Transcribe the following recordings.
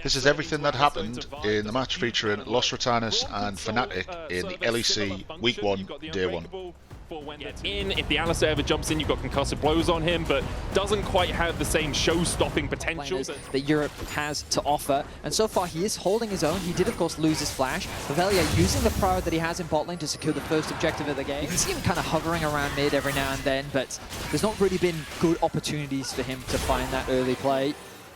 This is everything that happened in the match featuring Los Ratones and Fnatic in the LEC Week 1, Day 1. If the Alistair ever jumps in, you've got concussive blows on him, but doesn't quite have the same show-stopping potential that Europe has to offer. And so far, he is holding his own. He did, of course, lose his flash. Velia using the power that he has in bot lane to secure the first objective of the game. You can see him kind of hovering around mid every now and then, but there's not really been good opportunities for him to find that early play.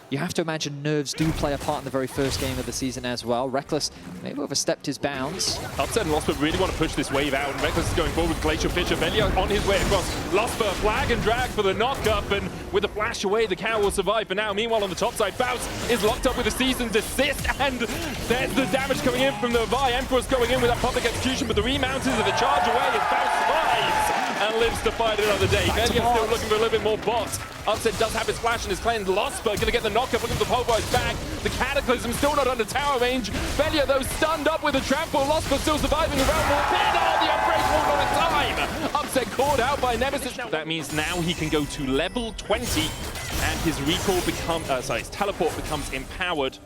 You have to imagine nerves do play a part in the very first game of the season as well. Rekkles maybe overstepped his bounds. Upset and Losper really want to push this wave out, and Rekkles is going forward with Glacial Fisher. Velia on his way across. Losper, flag and drag for the knock-up, and with a flash away, the cow will survive for now. Meanwhile, on the top side, Baus is locked up with a Season's assist, and there's the damage coming in from the Vi. Emperor's going in with that public execution, but the remount is the charge away as Baus survives and lives to fight another day. Velia still looking for a little bit more bots. Upset does have his flash and his cleanse. Losper going to get the knock-up, looking for the pulverized back. The Cataclysm still not under tower range. Velia, though, stunned up with a trample. Losper still surviving around more pin. Oh, the upgrade won't on in time. Upset caught out by Nemesis. That means now he can go to level 20, and his recall his teleport becomes empowered,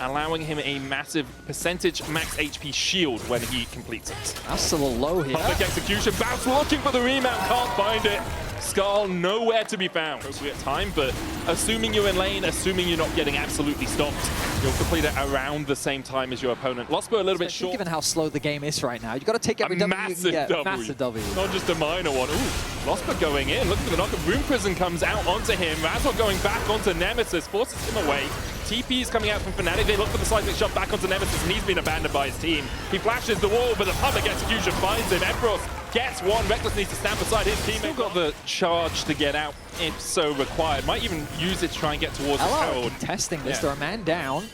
allowing him a massive percentage max HP shield when he completes it. That's a little low here. Public execution. Bounce looking for the remount, can't find it. Skull nowhere to be found. Appropriate time, but assuming you're in lane, assuming you're not getting absolutely stopped, you'll complete it around the same time as your opponent. Losper a little bit short. Given how slow the game is right now, you've got to take every W you can get. Massive W. Not just a minor one. Ooh, Losper going in, looking for the knock-up. Rune Prison comes out onto him. Razzle going back onto Nemesis, forces him away. TP is coming out from Fnatic. They look for the seismic shot back onto Nemesis, and he's been abandoned by his team. He flashes the wall, but the public execution finds him. Esports gets one. Rekkles needs to stand beside his teammate. Still got the charge to get out if so required. Might even use it to try and get towards the Herald. Testing this. They're a man down.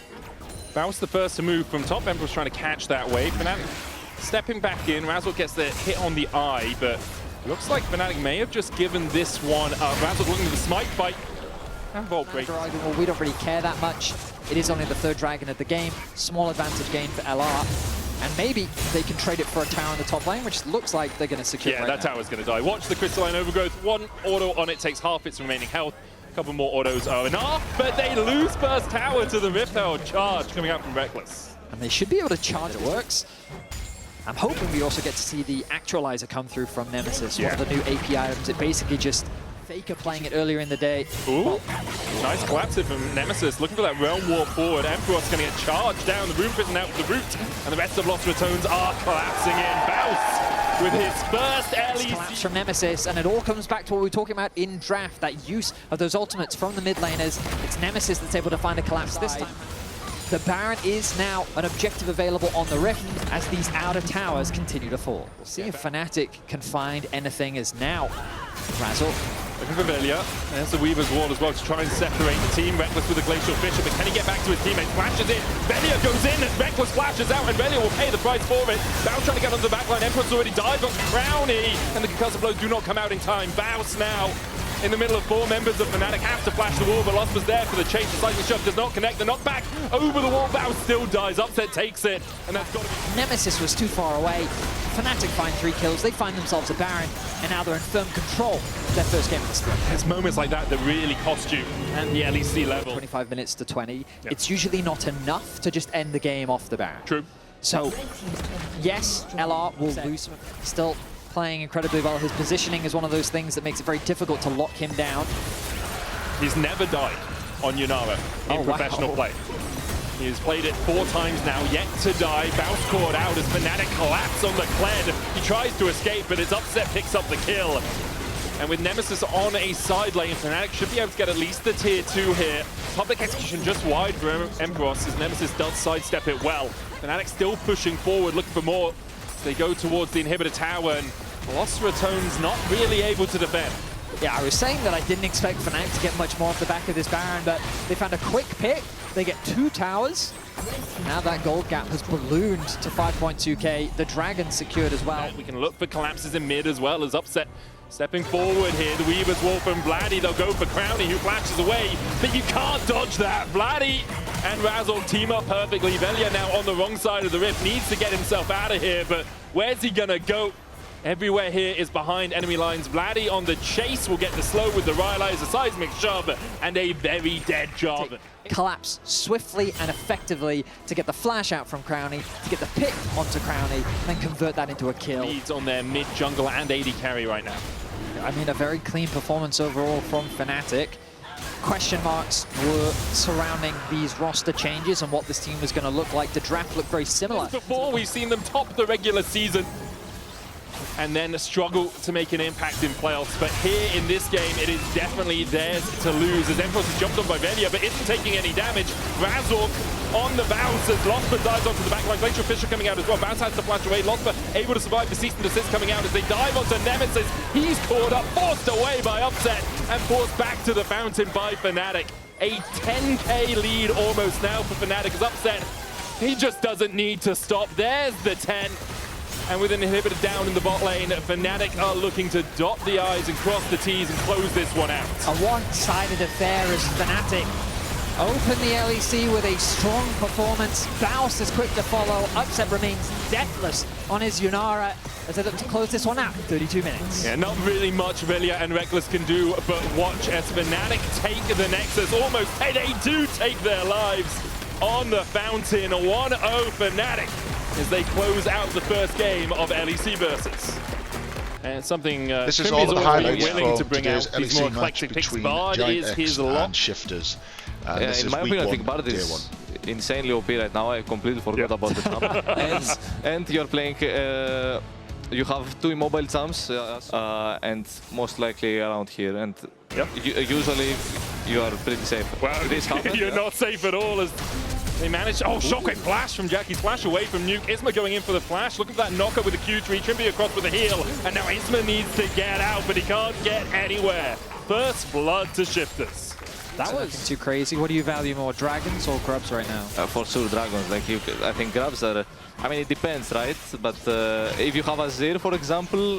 Baus the first to move from top. Emperor's trying to catch that wave. Fnatic stepping back in. Razzle gets the hit on the eye, but looks like Fnatic may have just given this one up. Razzle looking for the smite fight. And Vault break. Well, we don't really care that much. It is only the third dragon of the game. Small advantage gain for LR. And maybe they can trade it for a tower in the top lane, which looks like they're going to secure. Yeah, that tower's going to die. Watch the Crystalline Overgrowth. One auto on it takes half its remaining health. A couple more autos are enough, but they lose first tower to the Rift Herald charge coming out from Rekkles. And they should be able to charge. It works. I'm hoping we also get to see the Actualizer come through from Nemesis, one of the new AP items. It basically just Faker playing it earlier in the day. Ooh, nice collapse from Nemesis, looking for that Realm Warp forward. Emperor's going to get charged down, the Rune Prison out with the root, and the rest of Los Ratones are collapsing in. Baus with his first LEC. Collapse from Nemesis, and it all comes back to what we were talking about in draft, that use of those ultimates from the mid laners. It's Nemesis that's able to find a collapse this time. The Baron is now an objective available on the Rift as these outer towers continue to fall. We'll see if Fnatic can find anything as now Razzle looking for Velia. There's the Weaver's Wall as well to try and separate the team. Rekkles with the Glacial Fisher, but can he get back to his teammates? Flashes in. Velia goes in, and Rekkles flashes out, and Velia will pay the price for it. Baus trying to get onto the backline. Emperor's already dived onto Crowny, and the concussive blows do not come out in time. Baus now in the middle of four members of Fnatic have to flash the wall, but Losper's there for the chase. The seismic shot does not connect. The knockback over the wall. Baus still dies. Upset takes it, and that's got to be... Nemesis was too far away. Fnatic find 3 kills. They find themselves a Baron, and now they're in firm control of their first game of the split. It's moments like that that really cost you at the LEC level. 25 minutes to 20. It's usually not enough to just end the game off the Baron. True. So, yes, LR will lose. Still playing incredibly well. His positioning is one of those things that makes it very difficult to lock him down. He's never died on Yunara in professional play. He has played it 4 times now, yet to die. Baus caught out as Fnatic collapse on the Kled. He tries to escape, but his Upset picks up the kill. And with Nemesis on a side lane, Fnatic should be able to get at least the tier 2 here. Public execution just wide for Emperos as Nemesis does sidestep it well. Fnatic still pushing forward, looking for more. They go towards the inhibitor tower, and Los Ratones not really able to defend. Yeah, I was saying that I didn't expect Fnatic to get much more off the back of this Baron, but they found a quick pick. They get 2 towers. Now that gold gap has ballooned to 5.2k. The Dragon secured as well. We can look for collapses in mid as well as Upset stepping forward here. The Weaver's Wall from Vladdy. They'll go for Crowny, who flashes away, but you can't dodge that. Vladdy and Razzle team up perfectly. Velia now on the wrong side of the Rift, needs to get himself out of here, but where's he gonna go? Everywhere here is behind enemy lines. Vladdy on the chase will get the slow with the Rylai's, a seismic shove, and a very dead job. Collapse swiftly and effectively to get the flash out from Crownie, to get the pick onto Crownie, and then convert that into a kill. Leads on their mid jungle and AD carry right now. I mean, a very clean performance overall from Fnatic. Question marks were surrounding these roster changes and what this team was going to look like. The draft looked very similar. Before, we've seen them top the regular season and then struggle to make an impact in playoffs. But here in this game, it is definitely theirs to lose, as Esports is jumped on by Velia, but isn't taking any damage. Razork on the bounce as Losper dives onto the back line. Glacial Fisher coming out as well. Bounce has to flash away. Losper able to survive the cease and desist coming out as they dive onto Nemesis. He's caught up, forced away by Upset, and forced back to the fountain by Fnatic. A 10k lead almost now for Fnatic as Upset. He just doesn't need to stop. There's the 10. And with an inhibitor down in the bot lane, Fnatic are looking to dot the I's and cross the T's and close this one out. A one-sided affair as Fnatic open the LEC with a strong performance. Baus is quick to follow. Upset remains deathless on his Yunara as they look to close this one out in 32 minutes. Yeah, not really much Velia and Reckless can do, but watch as Fnatic take the Nexus. Almost, hey, they do take their lives on the fountain. 1-0 Fnatic as they close out the first game of LEC Versus. And something this is Trimby's all the always highlights willing to from bring out today's these more LEC match eclectic picks. between Bard is Giant his X lot. and Shifters. In my opinion, I think Bard is insanely OP right now. I completely forgot about the champ. and you're playing, you have 2 immobile champs, and most likely around here. And usually you are pretty safe. Well, this happens, you're not safe at all as they manage. Oh, shockwave flash from Jackie's flash away from Nuke. Isma going in for the flash. Look at that knocker with the Q3. Trimby across with a heal. And now Isma needs to get out, but he can't get anywhere. First blood to Shifters. That was too crazy. What do you value more, dragons or grubs right now? For sure, dragons. Like I think grubs are. I mean, it depends, right? But if you have Azir, for example,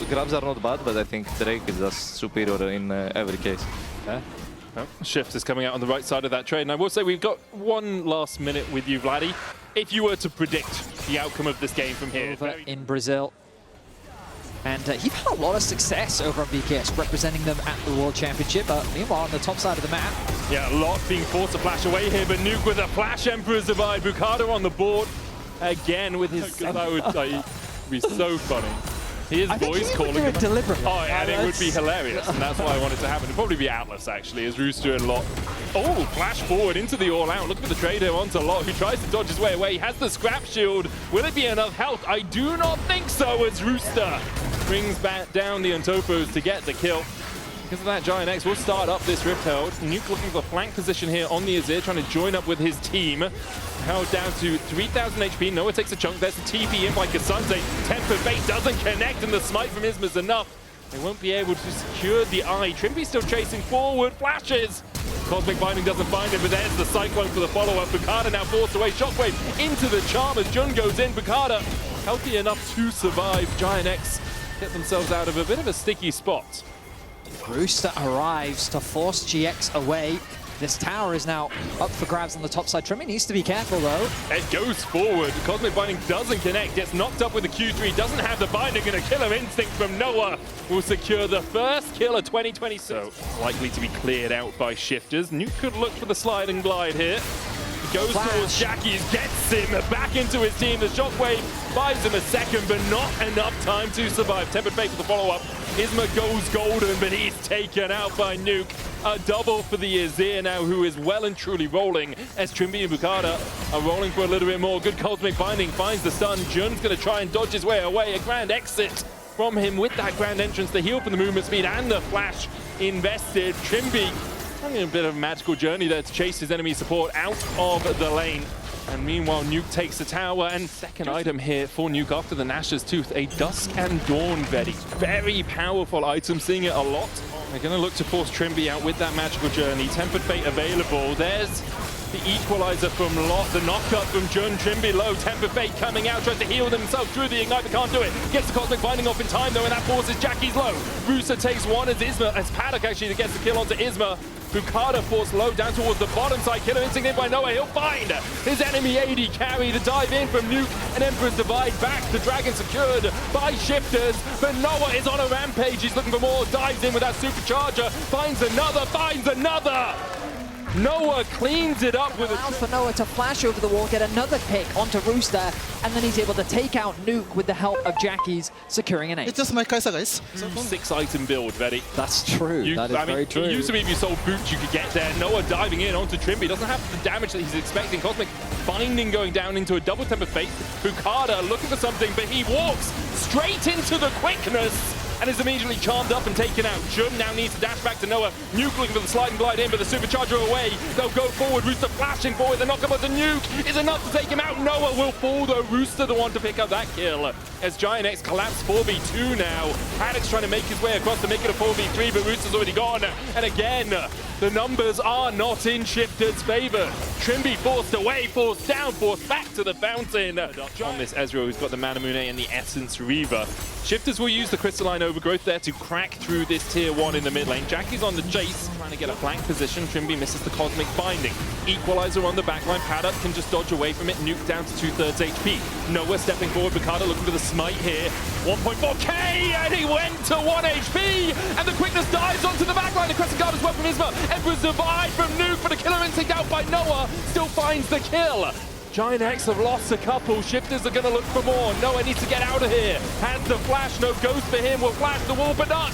grubs are not bad. But I think Drake is just superior in every case. Oh, Shift is coming out on the right side of that trade. And I will say we've got one last minute with you, Vladdy. If you were to predict the outcome of this game from here. Over in Brazil. And he's had a lot of success over on BKS, representing them at the World Championship. Meanwhile, on the top side of the map. Yeah, a lot being forced to flash away here, but Nuke with a flash Emperor survive. Bukado on the board again with his... That would be so funny. His voice calling him. Deliberately. Oh, and it would be hilarious, and that's why I wanted to happen. It'd probably be Atlas, actually, as Rooster and Lot. Oh, flash forward into the all-out. Look at the trade here onto Lot, who tries to dodge his way away. He has the scrap shield. Will it be enough health? I do not think so, as Rooster brings back down the Untopos to get the kill. Because of that, Giant X will start up this Rift Herald. Nuke looking for flank position here on the Azir, trying to join up with his team. Held down to 3,000 HP. Noah takes a chunk. There's the TP in by Kasante. Tempered Fate doesn't connect, and the smite from Isma is enough. They won't be able to secure the eye. Trimby still chasing forward. Flashes. Cosmic Binding doesn't find him, but there's the Cyclone for the follow-up. Bukada now forced away. Shockwave into the charm as Jun goes in. Bukada healthy enough to survive. Giant X get themselves out of a bit of a sticky spot. Rooster arrives to force GX away. This tower is now up for grabs on the top side. Trimmy needs to be careful, though. It goes forward. Cosmic Binding doesn't connect. Gets knocked up with the Q3. Doesn't have the Binding. And a killer instinct from Noah will secure the first kill of 2026. So likely to be cleared out by Shifters. Nuke could look for the slide and glide here. He goes towards Jackie's, gets him back into his team. The Shockwave buys him a second, but not enough time to survive. Tempered Fate for the follow-up. Isma goes golden, but he's taken out by Nuke. A double for the Azir now, who is well and truly rolling, as Trimby and Bukada are rolling for a little bit more. Good Cosmic Binding finds the stun. Jun's going to try and dodge his way away. A grand exit from him with that grand entrance, the heal from the movement speed and the flash invested. Trimby having a bit of a magical journey there to chase his enemy support out of the lane. And meanwhile, Nuke takes the tower, and second item here for Nuke after the Nash's Tooth, a Dusk and Dawn Vedi. Very powerful item, seeing it a lot. They're going to look to force Trimby out with that magical journey. Tempered Fate available. There's the equalizer from Lot, the knockup from Jun. Trimby low, Tempered Fate coming out, tries to heal himself through the Ignite, but can't do it. Gets the Cosmic Binding off in time though, and that forces Jackie's low. Rooster takes one as Isma, as Paddock actually gets the kill onto Isma. Bukada forced low down towards the bottom side. Killer Instinct in by Noah. He'll find his enemy AD carry to dive in from Nuke and Emperor's Divide back. The Dragon secured by Shifters, but Noah is on a rampage. He's looking for more. Dives in with that supercharger. Finds another. Noah cleans it up with allows for Noah to flash over the wall, get another pick onto Rooster, and then he's able to take out Nuke with the help of Jackie's securing an ace. It's just my Kaza, guys. 6-item build, Vedi. That's true. That is very true. It used to be if you sold boots, you could get there. Noah diving in onto Trimby. Doesn't have the damage that he's expecting. Cosmic binding going down into a double temper fate. Bukada looking for something, but he walks straight into the quickness and is immediately charmed up and taken out. Jun now needs to dash back to Noah. Nuke looking for the slide and glide in, but the supercharger away. They'll go forward. Rooster flashing forward. The knockup of the Nuke is enough to take him out. Noah will fall, though. Rooster the one to pick up that kill. As Giant X collapse 4v2 now. Paddock's trying to make his way across to make it a 4v3, but Rooster's already gone. And again, the numbers are not in Shifter's favor. Trimby forced away, forced down, forced back to the fountain. On this Ezreal, who's got the Manamune and the Essence Reaver. Shifters will use the Crystalline Overgrowth there to crack through this tier 1 in the mid lane. Jackie's on the chase, trying to get a flank position. Trimby misses the Cosmic Binding. Equalizer on the backline. Paddock can just dodge away from it. Nuke down to 2/3 HP. Noah stepping forward. Bukada looking for the smite here. 1.4k, and he went to 1 HP, and the quickness dives onto the backline. The Crescent Guard as well from Isma. Emperor's Divide from Nuke, but a Killer Instinct out by Noah still finds the kill. Giant X have lost a couple. Shifters are going to look for more. Noah needs to get out of here. Has the flash. No ghost for him. Will flash the wall, but not.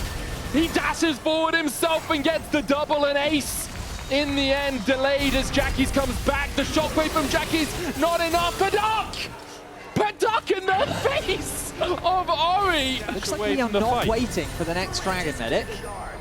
He dashes forward himself and gets the double and ace. In the end, delayed as Jackie's comes back. The shockwave from Jackie's not enough. Paddock in the face of Ori. Looks like we are not waiting for the next Dragon Medic.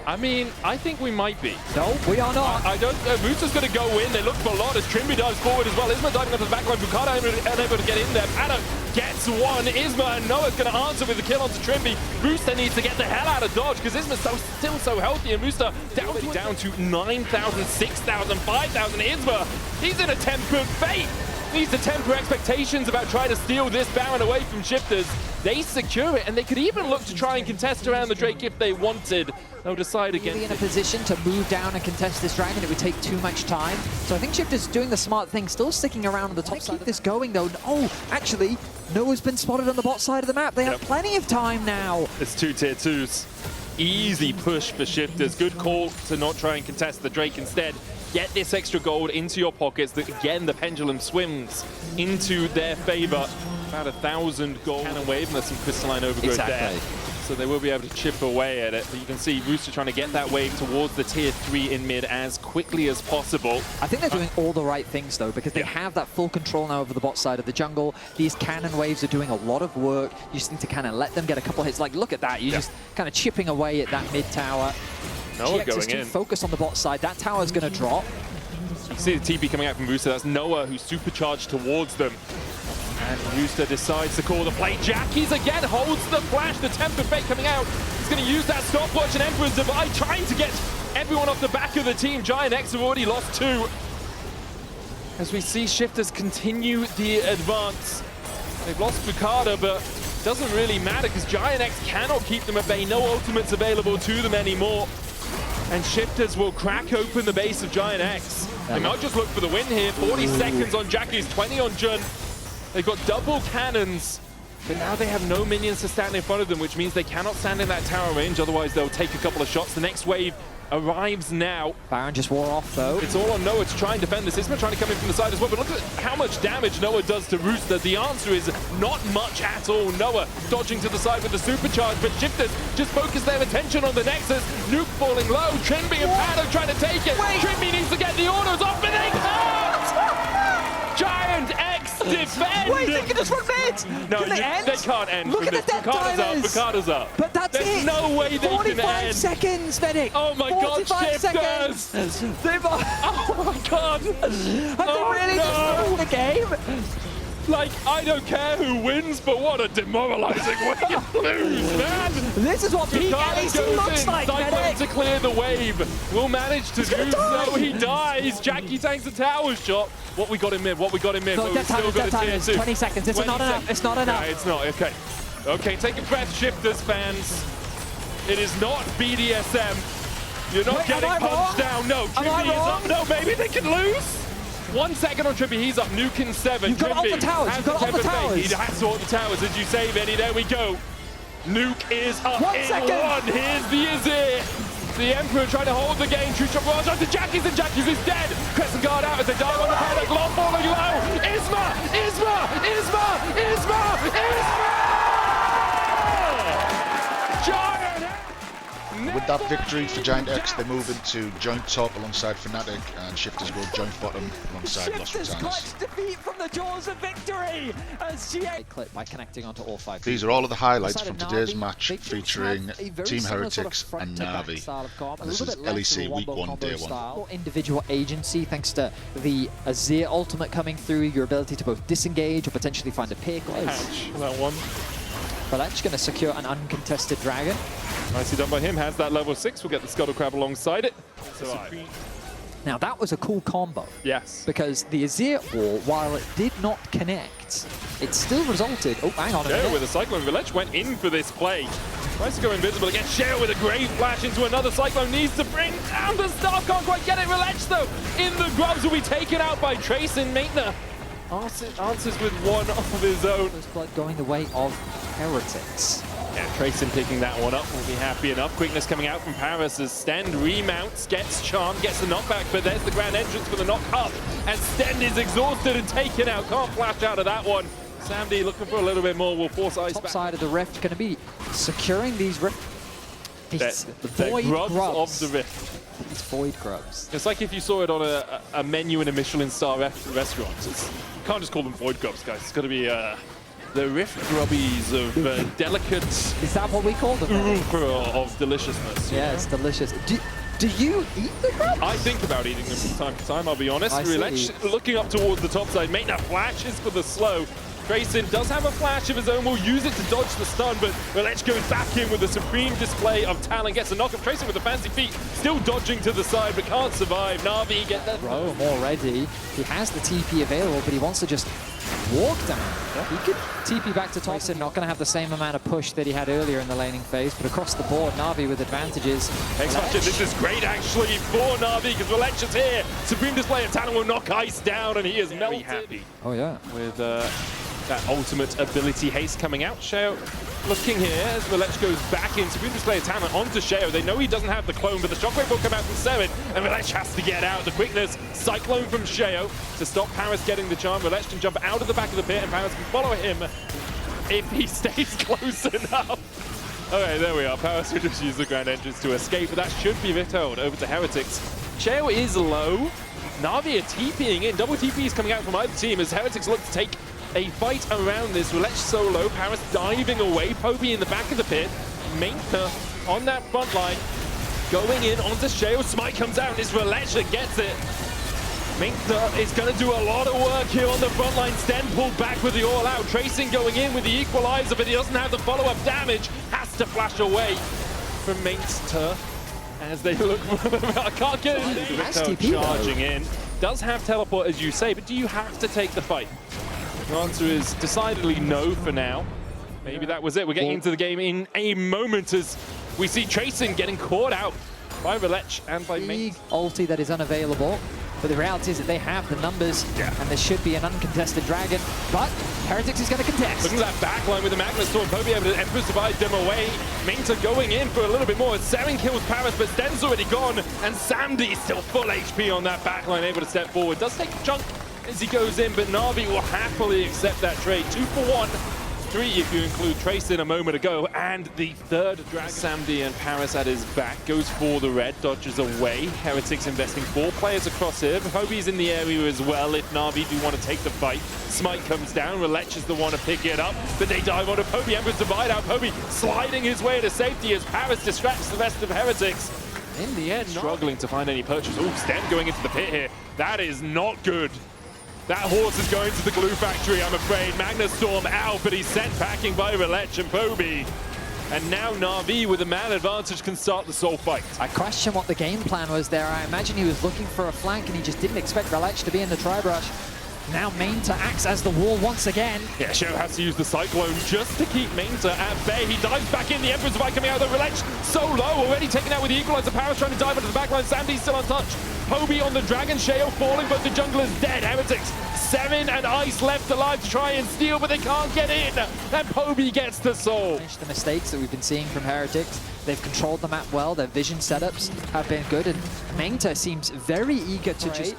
I mean, I think we might be. No, we are not. I don't. Rooster's going to go in. They look for a lot as Trimby dives forward as well. Isma diving onto the backline. Bukada unable to get in there. Paddock gets one. Isma and Noah's going to answer with the kill onto Trimby. Rooster needs to get the hell out of dodge because Isma's still so healthy. And Rooster down to 9,000, 6,000, 5,000. Isma, he's in a tempered fate. Needs to temper expectations about trying to steal this Baron away from Shifters. They secure it, and they could even look to try and contest around the Drake if they wanted. They'll decide again. Really in a position to move down and contest this Dragon, it would take too much time. So I think Shifters doing the smart thing, still sticking around on the top side. Keep this going though. Oh, actually, Noah's been spotted on the bot side of the map. They have plenty of time now. It's 2 tier 2s. Easy push for Shifters. Good call to not try and contest the Drake instead. Get this extra gold into your pockets. Again, the pendulum swings into their favor. About 1,000 gold cannon wave, and there's some crystalline overgrowth there. So they will be able to chip away at it. But you can see Rooster trying to get that wave towards the tier 3 in mid as quickly as possible. I think they're doing all the right things though, because they have that full control now over the bot side of the jungle. These cannon waves are doing a lot of work. You just need to kind of let them get a couple hits. Like, look at that. You're just kind of chipping away at that mid tower. Noah GX going is too in. focused on the bot side. That tower's going to drop. You can see the TP coming out from Rooster. That's Noah who's supercharged towards them. And Rooster decides to call the play. Jackie's again holds the flash. The Temper Fate coming out. He's going to use that stopwatch and Emperor's Divide, trying to get everyone off the back of the team. Giant X have already lost 2. As we see Shifters continue the advance. They've lost Bukada, but doesn't really matter because Giant X cannot keep them at bay. No ultimates available to them anymore. And Shifters will crack open the base of Giant X. They might just look for the win here. 40 seconds on Jackie's, 20 on Jun. They've got double cannons, but now they have no minions to stand in front of them, which means they cannot stand in that tower range. Otherwise, they'll take a couple of shots. The next wave arrives now. Baron just wore off, though. It's all on Noah to try and defend this. Isma trying to come in from the side as well, but look at how much damage Noah does to Rooster. The answer is not much at all. Noah dodging to the side with the supercharge, but Shifters just focus their attention on the Nexus. Nuke falling low. Trimby and Paddock trying to take it. Trimby needs to get the autos off, but they can't! Giant X defend! Wait, they can just run mid! No, they can't end. Look at the death timers! Bukada's up. But that's There's it! no way they can end. 45 seconds, Medic! Oh my god, Shifters! They've... Oh my god! Have they really just won the game? Like, I don't care who wins, but what a demoralizing way to lose, man! This is what peak LEC looks like, Medic! to clear the wave. Will manage to do so. He dies. Jackie tanks a tower shot. What we got in mid? What we got in mid? No, But we still got a tier 2. 20 seconds. It's not enough. It's not enough. No, it's not. Okay. Okay, take a breath, Shifters fans. It is not BDSM. You're not Wait, getting am I punched wrong? down. No, Am I Trippy is wrong? up. No, maybe they can lose. 1 second on Trippy. He's up. Nuke in 7. You've got it off the towers. You've got it off the towers. He has to hold the towers. Did you save any? There we go. Nuke is up 1 in second. 1. Here's the Azir. The Emperor trying to hold the game. True shot barrage onto Jackie's, and Jackie's is dead. Crescent guard out as they dive on the paddock. Glove falling low. Isma! Giant! With that victory for Giant X, they move into joint top alongside Fnatic, and Shifters go joint bottom alongside Los Shifters Ratones. clutch defeat from the jaws of victory as GA clip by connecting onto all 5. These are all of the highlights Outside from of today's Navi, match, they just featuring have a very Team similar sort of Heretics front and to back NAVI. style of comp, a This little is bit less of a LEC Week wombo 1 combo Day 1. style. More individual agency thanks to the Azir ultimate coming through, your ability to both disengage or potentially find a pick. Ouch, that one. Velech going to secure an uncontested dragon. Nicely done by him. Has that level 6. We'll get the Scuttle Crab alongside it. Now that was a cool combo. Yes. Because the Azir wall, while it did not connect, it still resulted. Oh, hang on a Sheo minute. with a Cyclone. Velech went in for this play. Tries to go invisible again. Sheo with a great flash into another Cyclone. Needs to bring down the Star. Can't quite get it. Velech though in the grubs will be taken out by Trace and Maitner. Answers with one of his own. First blood going the way of Heretics. Yeah, Trayson picking that one up will be happy enough. Quickness coming out from Paris as Sten remounts, gets Charm, gets the knockback, but there's the grand entrance for the knock up. And Sten is exhausted and taken out. Can't flash out of that one. Samdi looking for a little bit more. Will force ice Top back. side of the rift going to be securing these rift. These They're void grubs grubs. of the rift. These void grubs. It's like if you saw it on a menu in a Michelin star restaurant. You can't just call them void grubs, guys. It's got to be the rift grubbies of delicate Is that what we call them? oeuvre of deliciousness. Yeah, it's delicious. Do you eat the grubs? I think about eating them from time to time, I'll be honest. I see. Relech looking up towards the top side. Maitner flashes for the slow. Trayson does have a flash of his own. Will use it to dodge the stun, but Relech goes back in with a supreme display of talent. Gets a knock up. Trayson with the fancy feet. Still dodging to the side, but can't survive. Navi get that. Rome already. He has the TP available, but he wants to just walk down. Yeah. He could TP back to Tyson. Not going to have the same amount of push that he had earlier in the laning phase, but across the board, Navi with advantages. X-Factor, this is great actually for Navi because Relech is here. Supreme display of talent will knock ice down, and he is melted. Happy Oh yeah. with that ultimate ability haste coming out. Sheo looking here as Relech goes back in. Supreme display of talent onto Sheo. They know he doesn't have the clone, but the shockwave will come out from 7, and Relech has to get out. The quickness, Cyclone from Sheo to stop Paris getting the charm. Relech can jump out of the back of the pit, and Paris can follow him if he stays close enough. Okay, there we are. Paris will just use the grand entrance to escape, but that should be vetoed over to Heretics. Sheo is low. Navi are TPing in. Double TP is coming out from either team as Heretics look to take a fight around this. Relech solo, Paris diving away, Poby in the back of the pit, Maitner on that front line, going in onto Sheo. Smite comes out, it's Relech that gets it. Maitner is going to do a lot of work here on the front line. Sten pulled back with the all-out. Tracing going in with the equalizer, but he doesn't have the follow-up damage. Has to flash away from Maitner as they look. I can't get it. Charging in. Does have teleport, as you say, but do you have to take the fight? The answer is decidedly no for now. Maybe that was it. We're getting into the game in a moment as we see Trayson getting caught out by Relech and by Maitner. Ulti that is unavailable, but the reality is that they have the numbers, and there should be an uncontested dragon, but Heretics is going to contest. Look at that backline with the Magnus Storm. Poby able to Emperor survive them away. Maitner going in for a little bit more. 7 kills Paris, but Sten's already gone, and Samdi still full HP on that backline, able to step forward. Does take a chunk as he goes in, but Navi will happily accept that trade. 2 for 1. 3 if you include Trace in a moment ago, and the third dragon. Samdi and Paris at his back, goes for the red, dodges away. Heretics investing 4 players across here. Poby's in the area as well if Navi do want to take the fight. Smite comes down, Relech is the one to pick it up, but they dive onto Poby. Embers divide out, Poby sliding his way to safety as Paris distracts the rest of Heretics. In the end, struggling to find any purchase. Oh, Sten going into the pit here. That is not good. That horse is going to the glue factory, I'm afraid. Magnus Storm out, but he's sent packing by Relech and Poby. And now Navi with a man advantage can start the soul fight. I question what the game plan was there. I imagine he was looking for a flank and he just didn't expect Relech to be in the tri-brush. Now Mainta acts as the wall once again. Yeah, Show has to use the Cyclone just to keep Mainta at bay. He dives back in, the Emperor's Divide coming out of the Relech. So low, already taken out with the Equalizer. Paris trying to dive into the backline. Sandy's still untouched. Poby on the Dragon, Sheo falling, but the jungler's dead. Heretics, 7 and Ice left alive to try and steal, but they can't get in. And Poby gets the soul. The mistakes that we've been seeing from Heretics, they've controlled the map well. Their vision setups have been good, and Mainta seems very eager to just...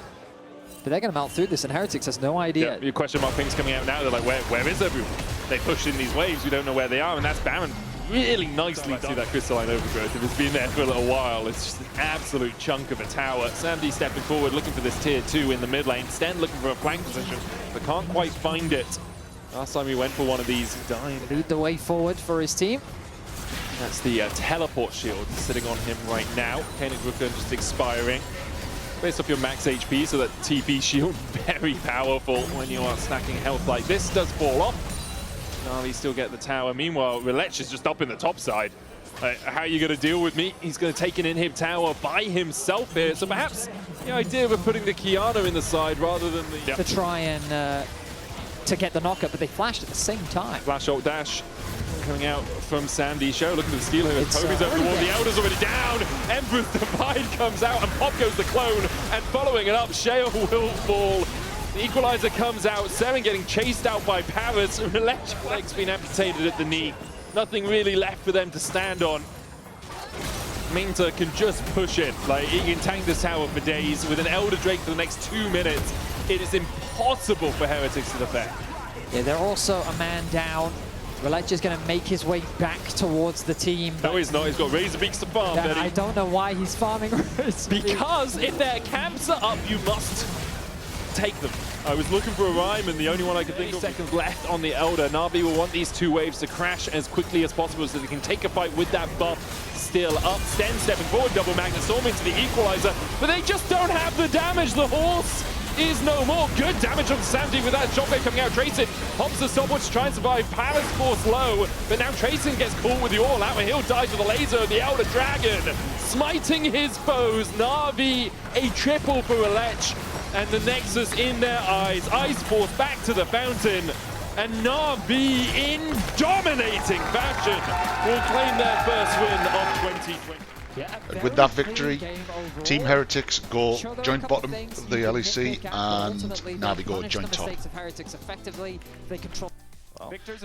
But they're going to melt through this, and Heretics has no idea. Yeah, your question mark things coming out now. They're like, where is everyone? They pushed in these waves. We don't know where they are, and that's Baron really nicely done. See that crystalline overgrowth. If it's been there for a little while, it's just an absolute chunk of a tower. Sandy stepping forward, looking for this tier 2 in the mid lane. Sten looking for a flank position, but can't quite find it. Last time he went for one of these, he died. Lead the way forward for his team. That's the teleport shield sitting on him right now. Koenig Rooker just expiring. Based off your max HP, so that TP shield, very powerful when you are stacking health like this. Does fall off. Navi still get the tower. Meanwhile, Relech is just up in the top side. How are you going to deal with me? He's going to take an inhib tower by himself here. So perhaps the idea of putting the Kiana in the side rather than the... To try and to get the knockup, but they flashed at the same time. Flash ult dash coming out from Sandy. Show looking to steal him. Poby's over the wall. The Elder's already down. Emperor's Divide comes out and pop goes the clone. And following it up, Sheo will fall. The Equalizer comes out. Seren getting chased out by Paris. Relech leg's been amputated at the knee. Nothing really left for them to stand on. Mainta can just push it. Like, he can tank this tower for days. With an Elder Drake for the next 2 minutes, it is impossible for Heretics to defend. Yeah, they're also a man down. Relech is going to make his way back towards the team. No, he's not. He's got Razor Beaks to farm, Yeah, Betty. I don't know why he's farming Razor Beaks. Because if their camps are up, you must take them. I was looking for a rhyme, and the only one I could think of. Seconds left on the Elder. Navi will want these 2 waves to crash as quickly as possible so they can take a fight with that buff still up. Sten stepping forward, double Magnet Storm into the Equalizer, but they just don't have the damage. The horse is no more. Good damage on Sandy with that shockwave coming out. Tracing pops the stopwatch to try and survive. Paris force low, but now Tracing gets caught with the all-out, and he'll die to the laser. The Elder Dragon smiting his foes. Navi a triple for Relech, and the Nexus in their eyes. Ice Force back to the fountain, and Navi in dominating fashion will claim their first win of 2020. And with that victory, Team Heretics go joint bottom of the LEC and Navi go joint top.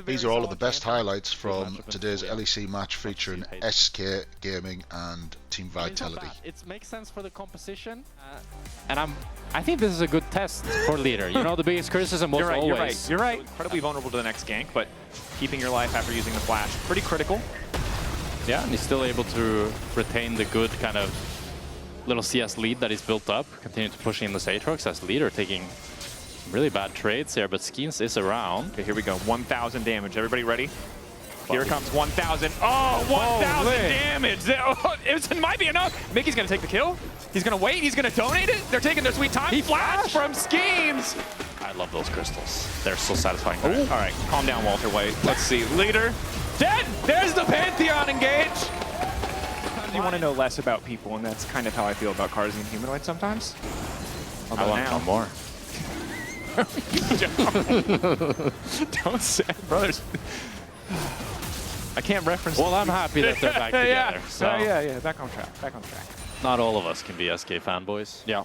These are all of the best highlights from today's LEC match featuring SK Gaming and Team Vitality. It makes sense for the composition, and I think this is a good test for leader. You know, the biggest criticism was always... You're right. Incredibly vulnerable to the next gank, but keeping your life after using the flash, pretty critical. Yeah, and he's still able to retain the good kind of little CS lead that he's built up, continue to push in the Aatrox as leader, taking really bad trades here, but Skeens is around. Okay, here we go. 1,000 damage. Everybody ready? Here comes 1,000. Oh, 1,000 damage! It might be enough. Mickey's going to take the kill. He's going to wait. He's going to donate it. They're taking their sweet time. He flashed from Skeens. I love those crystals. They're so satisfying. All right, calm down, Walter White. Let's see. Leader. Dead! There's the Pantheon engage! Sometimes you want to know less about people, and that's kind of how I feel about Karzi and Humanoid sometimes. I want to know more. Don't say it, brothers. I can't reference. Well, I'm happy that they're back together. Yeah. So Yeah, back on track. Back on track. not all of us can be SK fanboys. Yeah.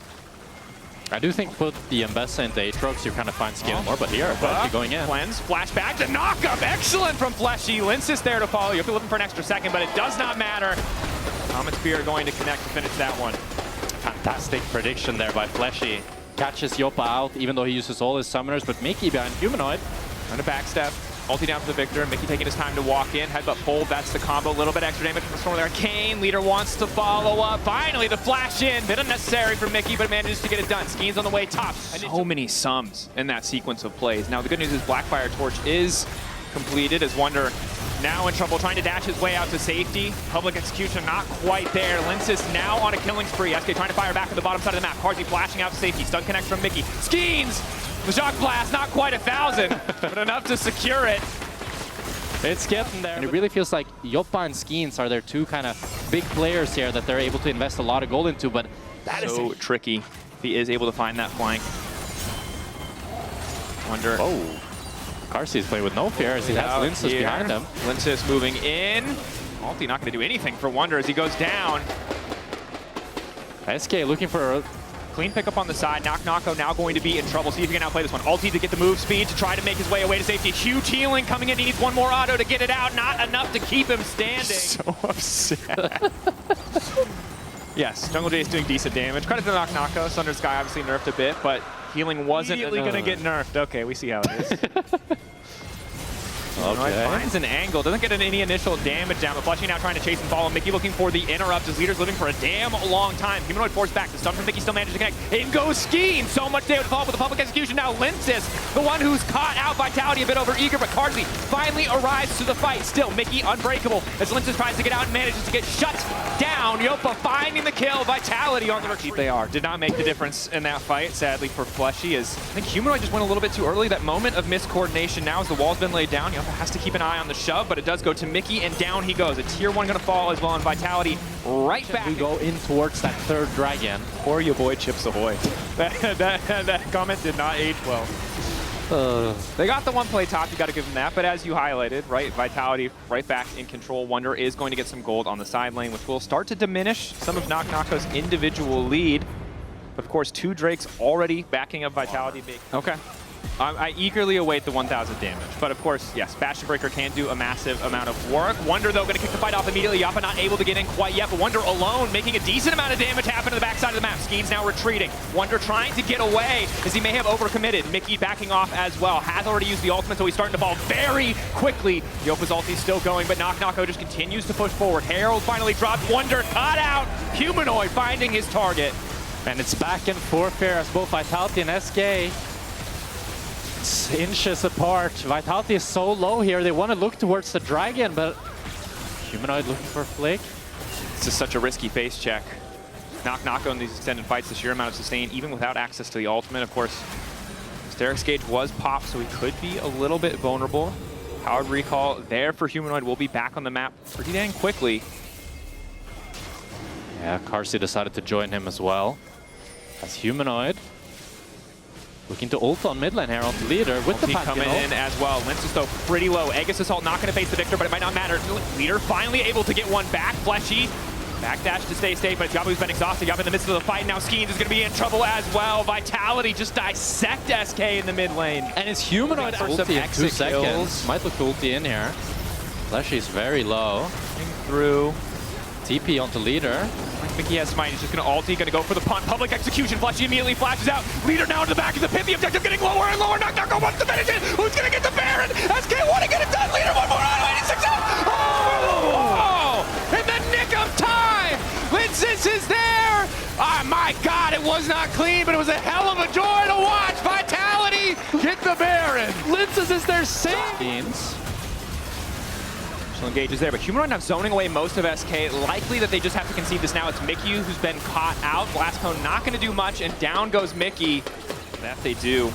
I do think put the Mbessa into Aatrox, you kind of find skill more, but here, Fleshy going in. Cleanse, flashback, the knock-up, excellent from Fleshy. Linsis there to follow. You have to be looking for an extra second, but it does not matter. Comet Spear going to connect to finish that one. Fantastic prediction there by Fleshy. Catches Yopa out, even though he uses all his summoners, but Mickey behind Humanoid. Trying to backstep. Ulti down for the Victor. Mickey taking his time to walk in. Headbutt pull. That's the combo. A little bit extra damage from the Storm there. Kane. Leader wants to follow up. Finally, the flash in. Bit unnecessary for Mickey, but manages to get it done. Skeens on the way top. So many sums in that sequence of plays. Now, the good news is Blackfire Torch is completed as Wonder now in trouble, trying to dash his way out to safety. Public execution not quite there. Linsis now on a killing spree. SK trying to fire back to the bottom side of the map. Karzi flashing out to safety. Stun connects from Mickey. Skeens! The shock blast, not quite 1,000, but enough to secure it. It's getting there. And it really feels like Yopa and Skeens are their two kind of big players here that they're able to invest a lot of gold into, but That is so tricky if he is able to find that flank. Wonder. Oh, Kaza is playing with no fear as he has Linces behind him. Linces moving in. Alti not going to do anything for Wonder as he goes down. SK looking for a clean pickup on the side. Nako now going to be in trouble. See if he can outplay this one. Alti to get the move speed to try to make his way away to safety. Huge healing coming in. He needs one more auto to get it out. Not enough to keep him standing. So upset. Yes, Jungle J is doing decent damage. Credit to Nako. Sunder Sky obviously nerfed a bit, but healing wasn't going to get nerfed. Okay, we see how it is. Okay. Finds an angle, doesn't get any initial damage down, but Fleshy now trying to chase and follow. Mickey looking for the interrupt. His leader's living for a damn long time. Humanoid forced back. The stun from Mickey still manages to connect. In goes Skiing. So much damage to follow with the public execution. Now Linces, the one who's caught out Vitality a bit over eager, but Karzy finally arrives to the fight. Still, Mickey unbreakable as Linces tries to get out and manages to get shut down. Yopa finding the kill. Vitality on the retreat. They are. Did not make the difference in that fight, sadly, for Fleshy. As I think Humanoid just went a little bit too early. That moment of miscoordination now as the wall's been laid down. Yopa has to keep an eye on the shove, but it does go to Mickey, and down he goes. A tier 1 going to fall as well, and Vitality right back. We go in towards that third dragon. Or your boy Chips Ahoy. that comment did not age well. They got the one play top, you got to give them that, but as you highlighted, right, Vitality right back in control. Wonder is going to get some gold on the side lane, which will start to diminish some of Nako's individual lead. But of course, 2 Drakes already backing up Vitality. Okay. I eagerly await the 1,000 damage. But of course, yes, Bastion Breaker can do a massive amount of work. Wonder, though, going to kick the fight off immediately. Yappa not able to get in quite yet, but Wonder alone making a decent amount of damage happen to the backside of the map. Skeen's now retreating. Wonder trying to get away as he may have overcommitted. Mickey backing off as well. Has already used the ultimate, so he's starting to fall very quickly. Yopa's ulti still going, but Nako just continues to push forward. Herald finally dropped. Wonder caught out. Humanoid finding his target. And it's back and forth here as both Vitality and SK inches apart. Vitality is so low here. They want to look towards the dragon, but Humanoid looking for a flick. This is such a risky face check. Nako in these extended fights, the sheer amount of sustain, even without access to the ultimate. Of course, Steric's gauge was popped, so he could be a little bit vulnerable. Powered recall there for Humanoid will be back on the map pretty dang quickly. Yeah, Karzy decided to join him as well. As Humanoid looking to ult on mid lane here on the leader with the coming in as well. Linces though pretty low. Aegis Assault not going to face the Victor, but it might not matter. Leader finally able to get one back. Fleshy backdash to stay safe, but Yabu's been exhausted. Yabu in the midst of the fight. Now Skeens is going to be in trouble as well. Vitality just dissect SK in the mid lane. And his Humanoid ulti in 2 seconds. Might look to ulti in here. Fleshy's very low. Through. TP onto leader. Mickey has smite. He's just going to ulti, going to go for the punt. Public execution. Fleshy immediately flashes out. Leader now into the back of the pit. The objective getting lower and lower. Nako wants to finish it. Who's going to get the Baron? SK want to get it done. Leader one more auto. 86 out. Oh! In the nick of time. Linces is there. Oh my God, it was not clean, but it was a hell of a joy to watch. Vitality get the Baron. Linces is their save. Engages there, but Humanoid have zoning away most of SK. Likely that they just have to concede this now. It's Mickey who's been caught out. Blast Cone not going to do much, and down goes Mickey. That they do.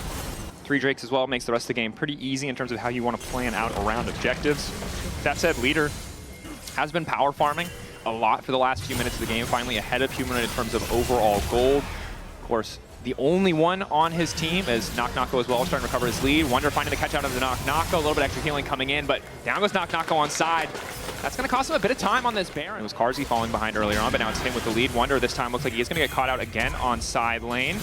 3 Drakes as well makes the rest of the game pretty easy in terms of how you want to plan out around objectives. That said, Leader has been power farming a lot for the last few minutes of the game, finally ahead of Humanoid in terms of overall gold. Of course, the only one on his team is Nako as well, starting to recover his lead. Wonder finding the catch out of the Nako, a little bit extra healing coming in, but down goes Nako on side. That's going to cost him a bit of time on this Baron. It was Karzy falling behind earlier on, but now it's him with the lead. Wonder this time looks like he is going to get caught out again on side lane.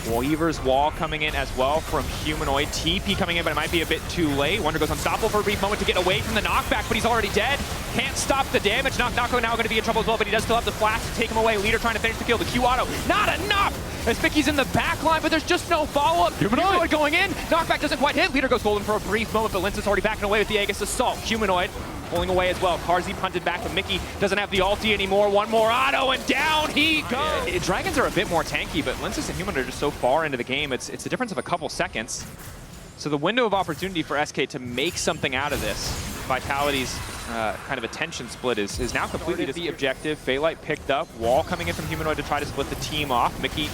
Weaver's wall coming in as well from Humanoid. TP coming in, but it might be a bit too late. Wonder goes unstoppable for a brief moment to get away from the knockback, but he's already dead. Can't stop the damage. Nako now going to be in trouble as well, but he does still have the flash to take him away. Leader trying to finish the kill. The Q auto, not enough! As Mickey's in the back line, but there's just no follow-up. Humanoid going in. Knockback doesn't quite hit. Leader goes golden for a brief moment, but Linces already backing away with the Aegis Assault. Humanoid pulling away as well. Karzy punted back, but Mickey doesn't have the ulti anymore. One more auto, and down he goes. Dragons are a bit more tanky, but Linces and Humanoid are just so far into the game. It's a difference of a couple seconds. So the window of opportunity for SK to make something out of this, Vitality's kind of attention split is now completely the objective. Phalite picked up. Wall coming in from Humanoid to try to split the team off. Mickey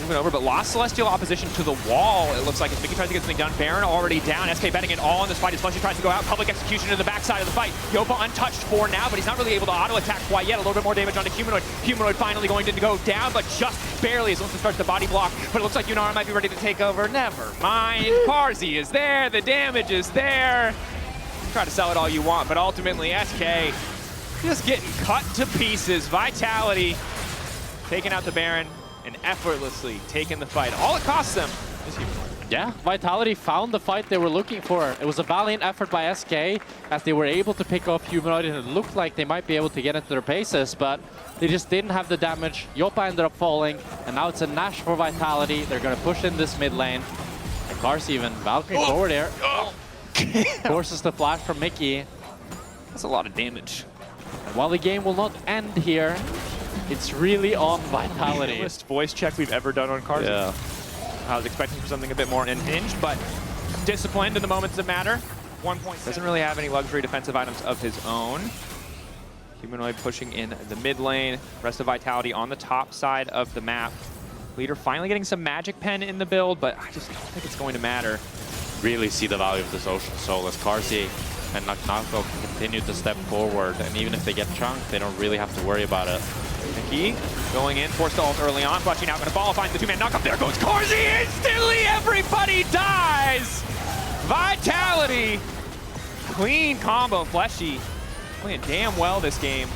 Moving over, but lost Celestial opposition to the wall. It looks like as Mickey tries to get something done. Baron already down. SK betting it all in this fight as Flushy tries to go out. Public execution to the backside of the fight. Yopa untouched for now, but he's not really able to auto-attack quite yet. A little bit more damage onto Humanoid. Humanoid finally going to go down, but just barely as Wilson starts to body block. But it looks like Yunara might be ready to take over. Never mind. Carzy is there. The damage is there. Try to sell it all you want, but ultimately SK just getting cut to pieces. Vitality taking out the Baron and effortlessly taking the fight. All it costs them is Humanoid. Yeah, Vitality found the fight they were looking for. It was a valiant effort by SK as they were able to pick off Humanoid, and it looked like they might be able to get into their paces, but they just didn't have the damage. Yopa ended up falling, and now it's a Nash for Vitality. They're going to push in this mid lane. And Kaza even Valkyrie forward here. Forces the flash from Mickey. That's a lot of damage. And while the game will not end here, it's really on Vitality. Realest voice check we've ever done on Kaza. Yeah. I was expecting for something a bit more unhinged, but disciplined in the moments that matter. 1 point. Doesn't really have any luxury defensive items of his own. Humanoid pushing in the mid lane. Rest of Vitality on the top side of the map. Leader finally getting some Magic Pen in the build, but I just don't think it's going to matter. Really see the value of this Ocean Soul as Kaza and Naknako can continue to step forward, and even if they get chunked, they don't really have to worry about it. Mickey going in, forced to ult early on. Flushy now going to follow, finds the two-man knockup. There goes Kaza. Instantly, everybody dies. Vitality. Clean combo. Fleshy playing damn well this game.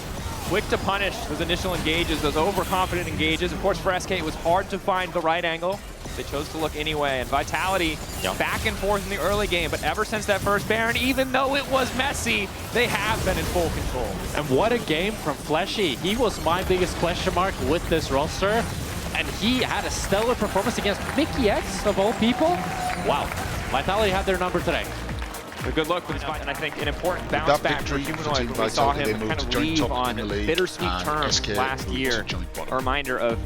Quick to punish those initial engages, those overconfident engages. Of course, for SK, it was hard to find the right angle. They chose to look anyway, and Vitality back and forth in the early game, but ever since that first Baron, even though it was messy, they have been in full control. And what a game from Fleshy. He was my biggest question mark with this roster, and he had a stellar performance against Mickey X, of all people. Wow, Vitality had their number today. A good look with this fight, and I think an important bounce back for Humanoid when we saw him kind of leave on bittersweet terms last year. A reminder of...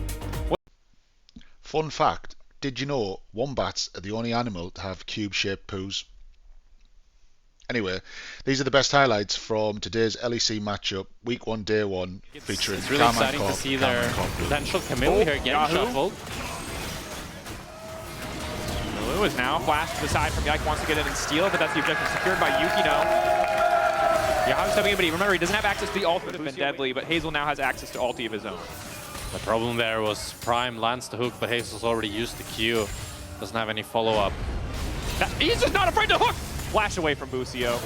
Fun fact. Did you know wombats are the only animal to have cube-shaped poos? Anyway, these are the best highlights from today's LEC matchup, Week 1, Day 1, featuring It's really exciting to see their potential Camille here getting shuffled. Camille is now flashed to the side from Yike, wants to get in and steal, but that's the objective secured by Yukino. Yahoo's stepping in, but remember, he doesn't have access to the ult, would have been deadly, but Hazel now has access to ulti of his own. The problem there was Prime lands the hook, but Hazel's already used the Q. Doesn't have any follow-up. He's just not afraid to hook! Flash away from Busio.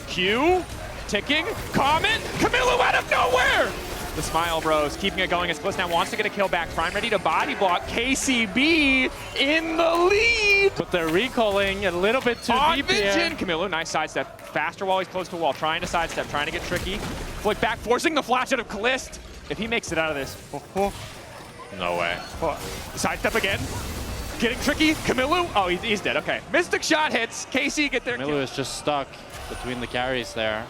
Q, ticking, Comet, Camilo out of nowhere! The Smile Bros keeping it going as Bliss now wants to get a kill back. Prime ready to body block. KCB in the lead! But they're recalling a little bit too deep here. Camilo, nice sidestep. Faster while he's close to the wall. Trying to sidestep, trying to get tricky. Flick back, forcing the flash out of Callist. If he makes it out of this, No way. Sidestep again. Getting tricky. Camilo. Oh, he's dead. Okay. Mystic shot hits. KC get there. Camilo is just stuck between the carries there.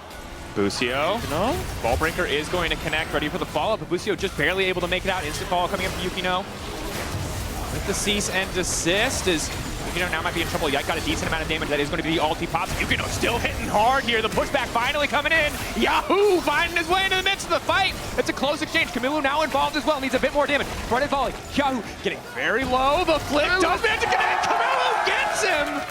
Busio. No? Ballbreaker is going to connect. Ready for the follow-up. But Busio just barely able to make it out. Instant follow coming up for Yukino. With the cease and desist is Yukino now might be in trouble. Yike got a decent amount of damage. That is going to be the ulti pops. Yukino still hitting hard here. The pushback finally coming in. Yahoo finding his way into the midst of the fight. It's a close exchange. Camilo now involved as well. Needs a bit more damage. Front-end volley. Yahoo getting very low. The flick does manage to connect. Camilo gets him.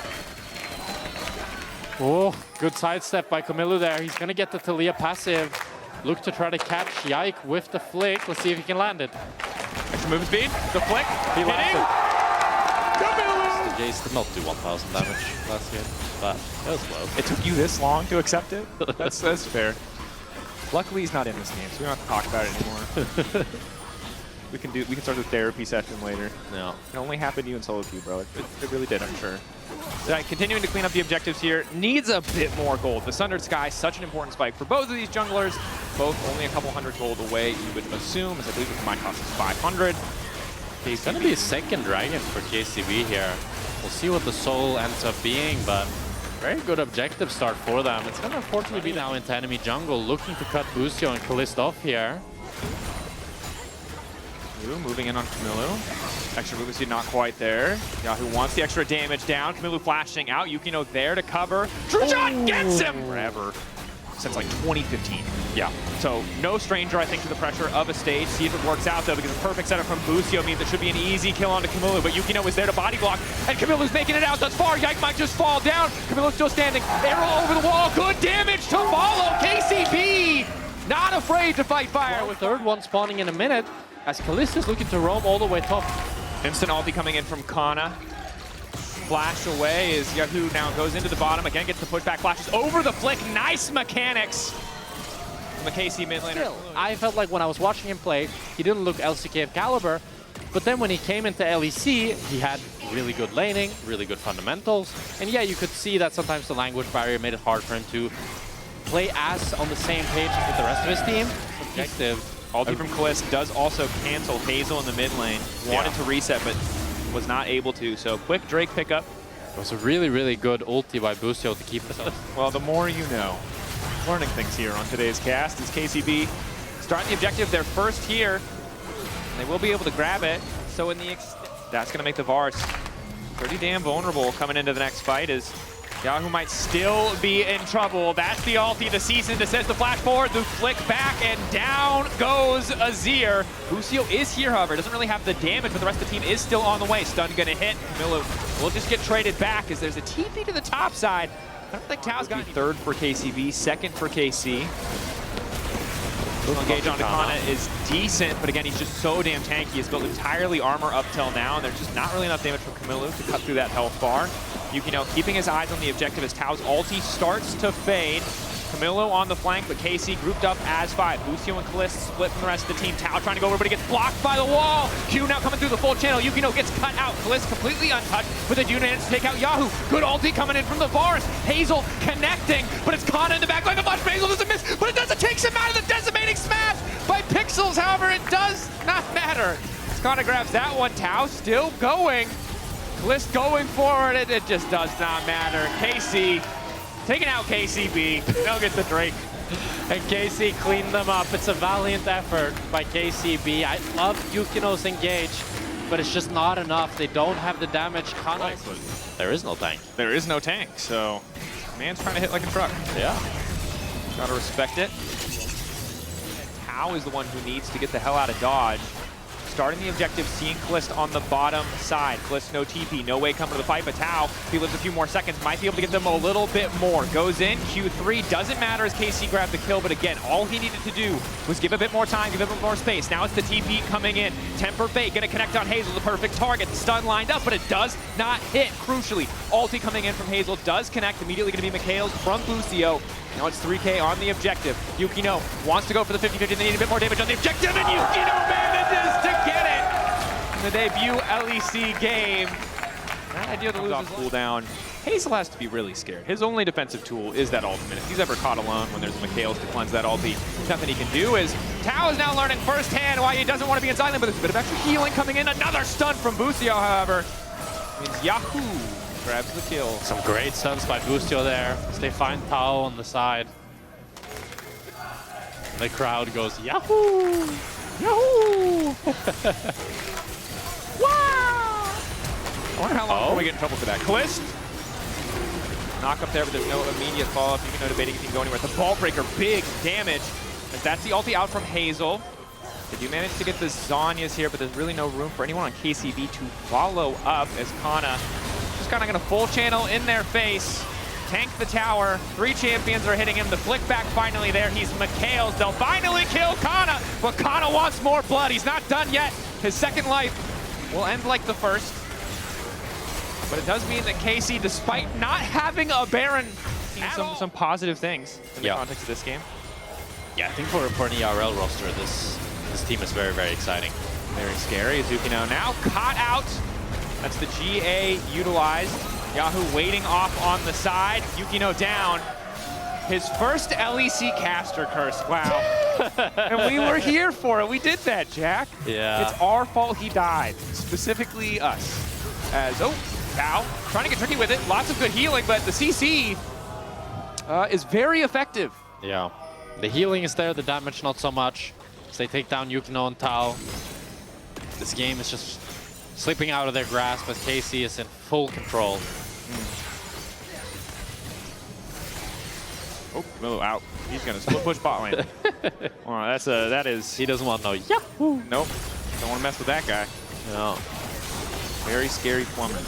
Oh, good sidestep by Camilo there. He's going to get the Talia passive. Look to try to catch Yike with the flick. Let's see if he can land it. Extra movement speed. The flick. He lands it. Camilo. The Jace did not do 1,000 damage last game, but it was close. It took you this long to accept it? That's fair. Luckily, he's not in this game, so we don't have to talk about it anymore. we can start the therapy session later. No. It only happened to you in solo queue, bro. It really did, I'm sure. So, continuing to clean up the objectives here. Needs a bit more gold. The Sundered Sky, such an important spike for both of these junglers. Both only a couple hundred gold away, you would assume, as I believe the combined cost is 500. It's going to be a second dragon for JCB here. We'll see what the soul ends up being, but very good objective start for them. It's going to unfortunately be now into enemy jungle, looking to cut Busio and Callist off here. Moving in on Camilo. Extra movement speed not quite there. Yahoo wants the extra damage down. Camilo flashing out. Yukino there to cover. True shot gets him! Forever. since like 2015. Yeah. So no stranger, I think, to the pressure of a stage. See if it works out, though, because a perfect setup from Busio means it should be an easy kill onto Camilo, but Yukino is there to body block, and Camilo's making it out thus far. Yike might just fall down. Camilo's still standing. Arrow over the wall. Good damage to follow. KCB not afraid to fight fire. With third one spawning in a minute, as Callista's looking to roam all the way top. Instant ulti coming in from Kana. Flash away as Yahoo now goes into the bottom. Again, gets the pushback. Flashes over the flick. Nice mechanics from the KC mid laner. Still, I felt like when I was watching him play, he didn't look LCK caliber. But then when he came into LEC, he had really good laning, really good fundamentals. And yeah, you could see that sometimes the language barrier made it hard for him to play as on the same page as with the rest of his team. Objective. Ulti from Kalist does also cancel Hazel in the mid lane. Wanted to reset, but was not able to. So quick Drake pickup. It was a really, really good ulti by Busio to keep us up. Well, the more you know. Learning things here on today's cast is KCB starting the objective. They're first here. They will be able to grab it. So in the that's going to make the Vars pretty damn vulnerable coming into the next fight as Yahoo might still be in trouble. That's the ulti, the cease and desist, the flash forward, the flick back, and down goes Azir. Busio is here, however, doesn't really have the damage, but the rest of the team is still on the way. Stun gonna hit. Camilo will just get traded back as there's a TP to the top side. I don't think Tao's got third for KCB, second for KC. Engage on Kana is decent, but again, he's just so damn tanky. He's built entirely armor up till now, and there's just not really enough damage from Camilo to cut through that health bar. Yukino keeping his eyes on the objective as Tao's ulti starts to fade. Camilo on the flank, but KC grouped up as 5. Busio and Kalist split from the rest of the team. Tao trying to go over, but he gets blocked by the wall. Q now coming through the full channel. Yukino gets cut out. Kalist completely untouched, but they do manage to take out Yahoo. Good ulti coming in from the Vars. Hazel connecting, but it's Kana in the back like a bunch. Hazel doesn't miss, but it doesn't take him out of the decimating smash by Pixels. However, it does not matter. Kana grabs that one. Tao still going. Kalist going forward, it just does not matter. KC taking out KCB. They'll get the Drake. And KC cleaned them up. It's a valiant effort by KCB. I love Yukino's engage, but it's just not enough. They don't have the damage. Kana, there is no tank. There is no tank, so man's trying to hit like a truck. Yeah. Gotta respect it. Tao is the one who needs to get the hell out of dodge. Starting the objective, seeing Kalist on the bottom side. Kalist no TP, no way coming to the fight, but Tao, if he lives a few more seconds, might be able to get them a little bit more. Goes in, Q3, doesn't matter as KC grabbed the kill, but again, all he needed to do was give a bit more time, give a bit more space. Now it's the TP coming in. Temper Fate, gonna connect on Hazel, the perfect target. The stun lined up, but it does not hit, crucially. Ulti coming in from Hazel, does connect, immediately gonna be Mikhail's from Busio. Now it's 3K on the objective. Yukino wants to go for the 50-50, they need a bit more damage on the objective, and Yukino manages to get it! In the debut LEC game. Not ideal to lose his cooldown. Hazel has to be really scared. His only defensive tool is that ultimate. If he's ever caught alone when there's a Mikhail's to cleanse that ulti, nothing he can do. Is Tao is now learning firsthand why he doesn't want to be in silent, but there's a bit of extra healing coming in. Another stun from Busio, however. Means Yahoo grabs the kill. Some great stuns by Busio there as they find Tao on the side. The crowd goes, Yahoo! Yahoo! Wow! I wonder how long we get in trouble for that. Kalist. Knock up there, but there's no immediate follow-up. You can know debating if you can go anywhere. The ball breaker, big damage. As that's the ulti out from Hazel. They do manage to get the Zhonya's here, but there's really no room for anyone on KCB to follow up as Kana just kind of going to full channel in their face. Tank the tower. 3 champions are hitting him. The flick back finally there. He's Mikhail's. They'll finally kill Kana, but Kana wants more blood. He's not done yet. His second life will end like the first. But it does mean that KC, despite not having a Baron, seeing some positive things in the context of this game. Yeah, I think for an ERL roster, this team is very, very exciting. Very scary. Yukino now caught out. That's the GA utilized. Yahoo waiting off on the side. Yukino down. His first LEC caster curse. Wow. And we were here for it. We did that, Jack. Yeah. It's our fault he died. Specifically us. As, Tao trying to get tricky with it. Lots of good healing, but the CC is very effective. Yeah. The healing is there, the damage not so much. So they take down Yukino and Tao. This game is just slipping out of their grasp, but KC is in full control. Oh, Camilo out. He's gonna split push bot lane. Oh, that is. He doesn't want no Yahoo! Nope. Don't want to mess with that guy. No. Very scary plumber.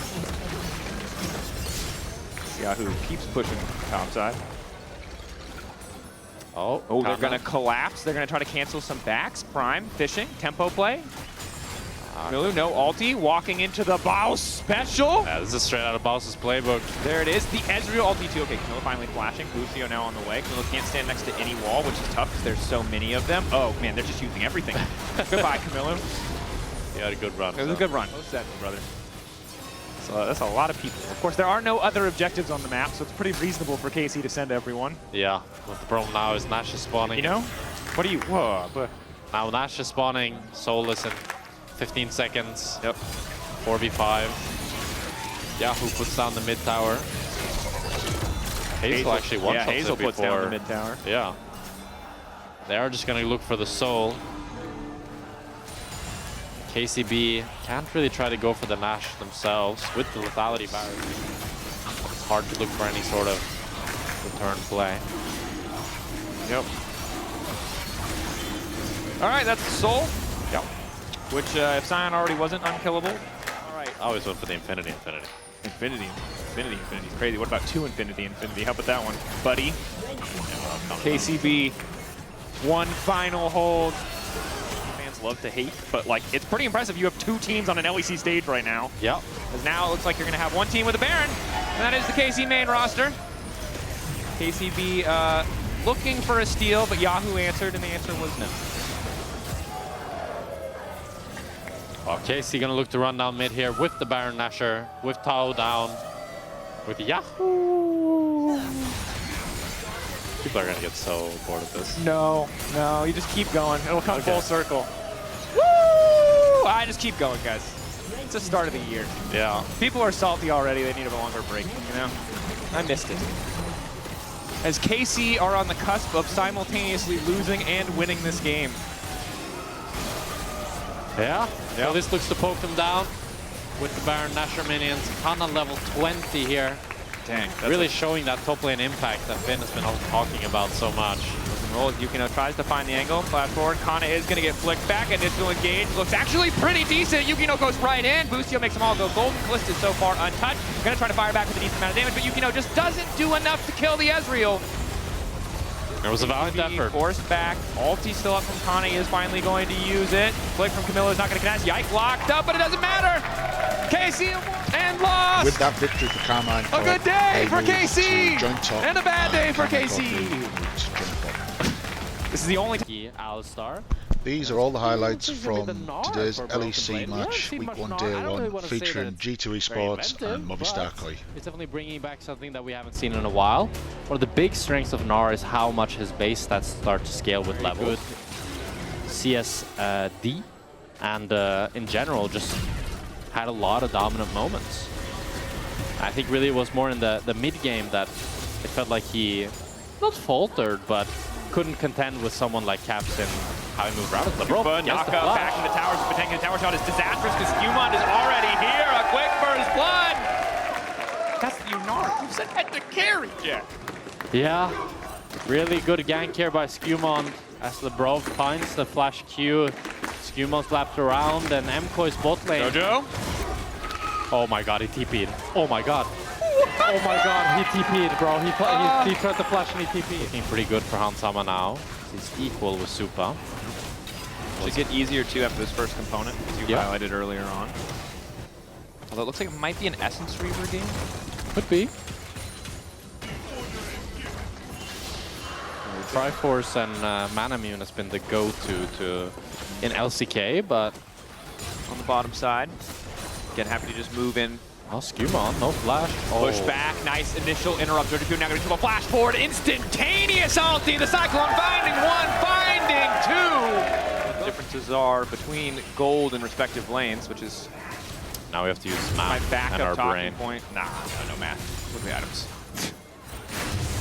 Yahoo keeps pushing top side. Oh, They're gonna collapse. They're gonna try to cancel some backs. Prime, fishing, tempo play. Milu, no ulti, walking into the Baus special. Yeah, this is straight out of Baus's playbook. There it is, the Ezreal ulti too. Okay, Camilo finally flashing. Lucio now on the way. Camilo can't stand next to any wall, which is tough because there's so many of them. Oh man, they're just using everything. Goodbye, Camilo. He had a good run. It was a good run. Brother. So that's a lot of people. Of course, there are no other objectives on the map, so it's pretty reasonable for KC to send everyone. Yeah, but the problem now is Nash is spawning. You know? What do you... Whoa, but... Now Nash is spawning, Soulless in 15 seconds. Yep. 4v5. Yahoo puts down the mid tower. Hazel actually one-shots it Hazel puts down the before. mid tower. Yeah. They are just going to look for the soul. KCB can't really try to go for the Nash themselves with the lethality barrier. It's hard to look for any sort of return play. Yep. All right, that's the soul. Yep. Which, if Sion already wasn't unkillable. All right. I always went for the Infinity. Infinity. Crazy. What about 2 Infinity? How about that one, buddy? KCB, one final hold. Fans love to hate, but like it's pretty impressive. You have 2 teams on an LEC stage right now. Yep. Because now it looks like you're going to have 1 team with a Baron, and that is the KC main roster. KCB looking for a steal, but Yahoo answered, and the answer was no. KC gonna look to run down mid here with the Baron Nashor, with Tao down, with Yahoo! People are gonna get so bored of this. No, you just keep going. It'll come full circle. Woo! I just keep going, guys. It's the start of the year. Yeah. People are salty already. They need a longer break, you know? I missed it. As KC are on the cusp of simultaneously losing and winning this game. Yeah. So this looks to poke them down with the Baron Nashor minions. Kana level 20 here. Dang. Really showing that top lane impact that Finn has been talking about so much. Roll, Yukino tries to find the angle. Flash forward. Kana is going to get flicked back. Initial engage looks actually pretty decent. Yukino goes right in. Boostio makes them all go golden. Callista's so far untouched. Going to try to fire back with a decent amount of damage, but Yukino just doesn't do enough to kill the Ezreal. It was a valiant effort. Forced back. Ulti still up from Kana. He is finally going to use it. Flick from Camilo is not going to connect. Yike locked up, but it doesn't matter. KC and lost. With that victory for Carmine. A good day for KC. And a bad day for KC. This is the only Alistar. These are all the highlights from today's LEC match, Week 1, Day 1, featuring G2 Esports and Movistar KOI. It's definitely bringing back something that we haven't seen in a while. One of the big strengths of Gnar is how much his base stats start to scale with levels. CSD, and in general, just had a lot of dominant moments. I think really it was more in the mid-game that it felt like he, not faltered, but couldn't contend with someone like Caps and how he moved around with LeBron. Naka back in the towers, but taking the tower shot is disastrous because Skewmond is already here. A quick burst blood. That's Gnar. You said had to carry. Yeah. Yeah, really good gank here by Skewmond as LeBron finds the flash Q. Skewmond's lapped around and MKOI's bot lane. Jojo. Oh my god, he TP'd. Oh my god. Oh my god, he TP'd, bro. He tried to flash and he TP'd. Looking pretty good for Hansama now. He's equal with Supa. Should get easier too after this first component, as you highlighted earlier on. Although it looks like it might be an Essence Reaver game. Could be. Triforce and Manamune has been the go-to in LCK, but on the bottom side, again happy to just move in. Oh, Skewmond, no flash. Push back, nice initial interrupt. 32 now going to flash forward, instantaneous ulti. The Cyclone finding 1, finding 2. The differences are between gold and respective lanes, which is now we have to use my math backup and our talking brain. point. No math. Look at the items.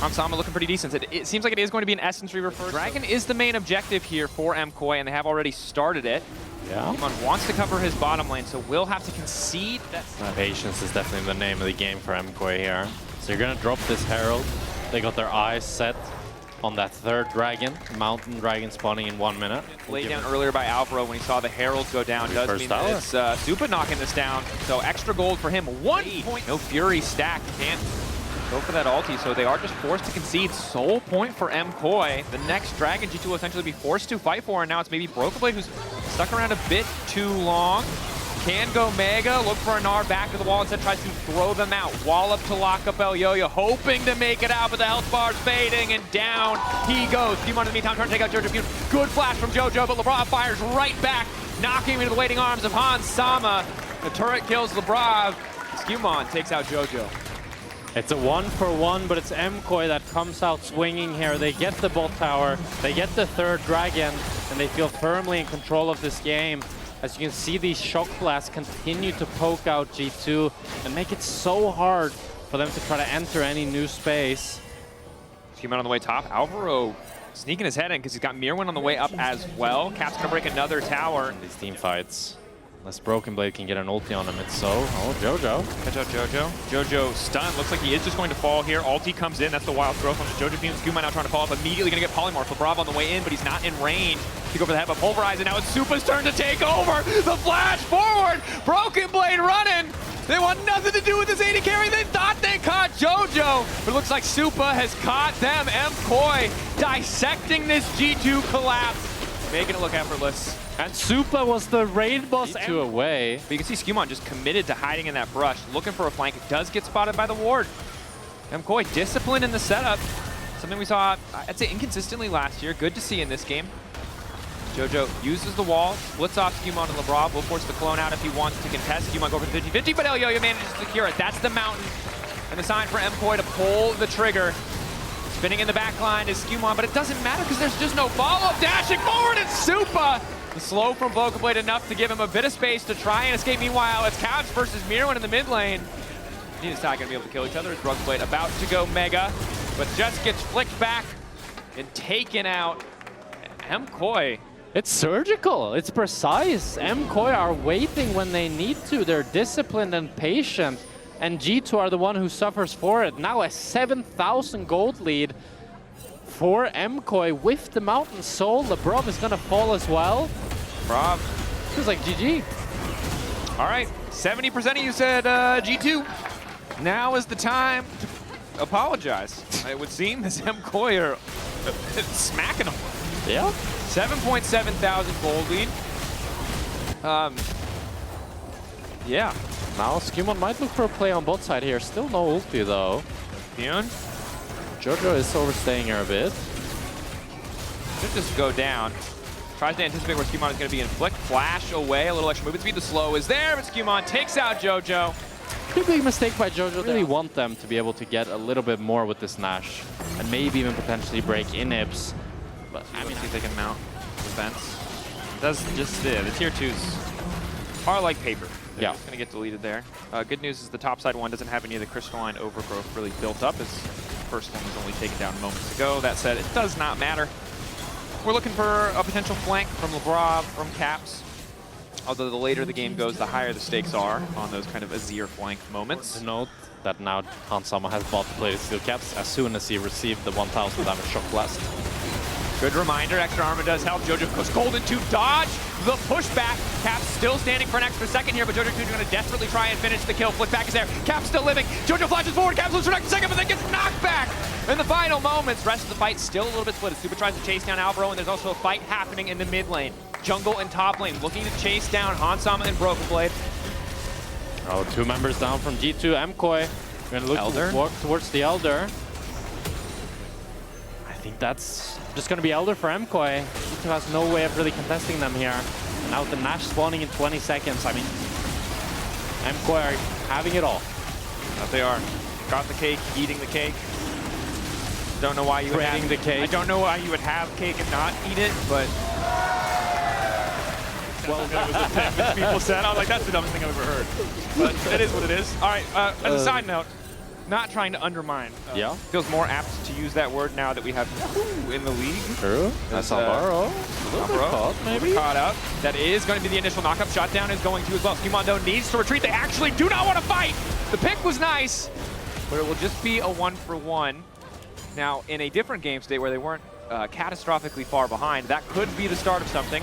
Hansama looking pretty decent. It seems like it is going to be an Essence Reaver first. Dragon is the main objective here for MKOI, and they have already started it. Yeah. Skewmond wants to cover his bottom lane, so we'll have to concede that. Patience is definitely the name of the game for MKOI here. So you're going to drop this Herald. They got their eyes set on that third dragon, mountain dragon spawning in 1 minute. Laid down earlier by Alvaro when he saw the heralds go down. Does mean that it's Supa knocking this down. So extra gold for him. 1 point. No Fury stack. Can't go for that ulti. So they are just forced to concede. Sole point for MKOI. The next dragon G2 will essentially be forced to fight for. And now it's maybe Brokenblade who's stuck around a bit too long. Can go Mega, look for a Gnar back to the wall, instead tries to throw them out. Wallop to lock up Elyoya, hoping to make it out, but the health bar's fading, and down he goes. Skewmon in the meantime trying to take out Jojo Bune. Good flash from Jojo, but Labrov fires right back, knocking him into the waiting arms of Hans Sama. The turret kills Labrov. Skewmon takes out Jojo. It's a 1-for-1, but it's MKOI that comes out swinging here. They get the bot tower, they get the third dragon, and they feel firmly in control of this game. As you can see, these shock blasts continue to poke out G2 and make it so hard for them to try to enter any new space. Skewmon on the way top. Alvaro sneaking his head in because he's got Mirwin on the way up as well. Cap's gonna break another tower. These team fights. Unless Broken Blade can get an ulti on him, it's so. Oh, Jojo. Catch out Jojo. Jojo stunned. Looks like he is just going to fall here. Ulti comes in. That's the wild growth on the Jojo Bune. Skewmon now trying to follow up. Immediately going to get Polymorph. Labrov on the way in, but he's not in range to go for the head. But Pulverize, and now it's Supa's turn to take over. The flash forward. Broken Blade running. They want nothing to do with this AD carry. They thought they caught Jojo, but it looks like Supa has caught them. MKOI dissecting this G2 collapse, making it look effortless. And Supa was the raid boss. G2 away. But you can see Skewmon just committed to hiding in that brush, looking for a flank. It does get spotted by the ward. MKOI disciplined in the setup. Something we saw, I'd say, inconsistently last year. Good to see in this game. Jojo uses the wall, splits off Skewmon and Labrov. Will force the clone out if he wants to contest. Skewmon go for the 50-50, but Elyoya manages to secure it. That's the mountain. And the sign for MKOI to pull the trigger. Spinning in the back line is Skewmon, but it doesn't matter because there's just no follow-up. Dashing forward, it's Supa! The slow from Brokenblade enough to give him a bit of space to try and escape. Meanwhile, it's Caps versus Mirwin in the mid lane. Neither side gonna be able to kill each other. It's Brokenblade about to go Mega, but just gets flicked back and taken out. MKOI. It's surgical, it's precise. MKOI are waiting when they need to. They're disciplined and patient, and G2 are the one who suffers for it. Now a 7,000 gold lead for MKOI with the Mountain Soul. Labrov is gonna fall as well. Labrov. Feels like GG. All right, 70% of you said G2. Now is the time to apologize. It would seem this MKOI are smacking them. Yeah. 7.7 thousand gold lead. Yeah. Now Skewmon might look for a play on bot side here. Still no ulti though. Bune. Jojo is overstaying here a bit. Should just go down. Tries to anticipate where Skewmon is going to be in flick. Flash away. A little extra movement speed. The slow is there, but Skewmon takes out Jojo. Pretty big mistake by Jojo. Really want them to be able to get a little bit more with this Nash. And maybe even potentially break inhibs. But I mean, see if they can mount defense. Does just the tier 2s are like paper. They're just going to get deleted there. Good news is the top side one doesn't have any of the crystalline overgrowth really built up. As the first one was only taken down moments ago. That said, it does not matter. We're looking for a potential flank from Labrov, from Caps. Although the later the game goes, the higher the stakes are on those kind of Azir flank moments. To note that now Hans Sama has bought the plated steel caps as soon as he received the 1000 damage shock blast. Good reminder, extra armor does help. Jojo goes golden to dodge the pushback. Caps still standing for an extra second here, but Jojo 2 is going to desperately try and finish the kill. Flick back is there. Caps still living. Jojo flashes forward. Caps looks for an extra second, but then gets knocked back in the final moments. Rest of the fight still a little bit split. Supa tries to chase down Alvaro, and there's also a fight happening in the mid lane. Jungle and top lane looking to chase down Hans Sama and Brokenblade. Oh, 2 members down from G2. MKOI going to look to walk towards the Elder. I think that's just going to be Elder for MKOI. G2 has no way of really contesting them here. And now with the Nash spawning in 20 seconds, I mean, MKOI are having it all. That they are. Got the cake, eating the cake. Don't know why you would have the cake. I don't know why you would have cake and not eat it, but well, that was a thing that people said. I was like, that's the dumbest thing I've ever heard. But it is what it is. All right, as a side note, not trying to undermine. Feels more apt to use that word now that we have Yahoo in the league. True. That's Alvaro. A little bit caught, maybe. Caught up. That is going to be the initial knock-up. Shutdown is going to as well. Skewmon though needs to retreat. They actually do not want to fight. The pick was nice, but it will just be a 1-for-1. Now, in a different game state where they weren't catastrophically far behind, that could be the start of something.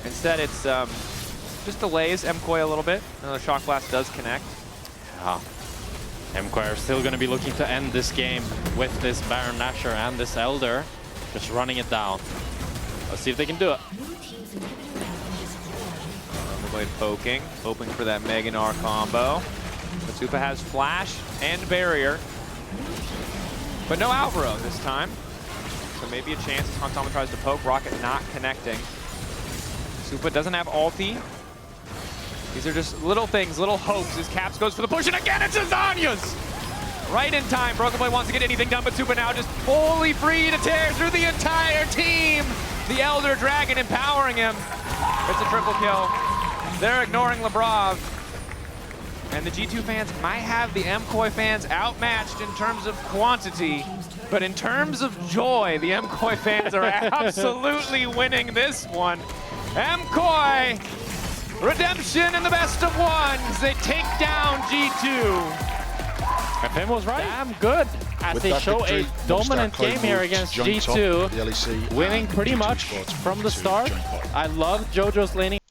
Instead, it's just delays MKOI a little bit. Another Shock Blast does connect. Yeah. MKOI are still going to be looking to end this game with this Baron Nashor and this Elder, just running it down. Let's see if they can do it. Blade poking, hoping for that Meganar combo. Katsupa has flash and barrier, but no Alvaro this time. So maybe a chance as Hantama tries to poke. Rocket not connecting. Katsupa doesn't have ulti. These are just little things, little hopes as Caps goes for the push, and again it's Azania's! Right in time, Broken Blade wants to get anything done, but Supa now just fully free to tear through the entire team! The Elder Dragon empowering him. It's a triple kill. They're ignoring Lebrov. And the G2 fans might have the MKOI fans outmatched in terms of quantity, but in terms of joy, the MKOI fans are absolutely winning this one. MKOI, redemption in the best of ones. They take down G2. FM was right. Damn good. As they show a dominant game here against G2, LEC, winning pretty much from the start. I love JoJo's laning.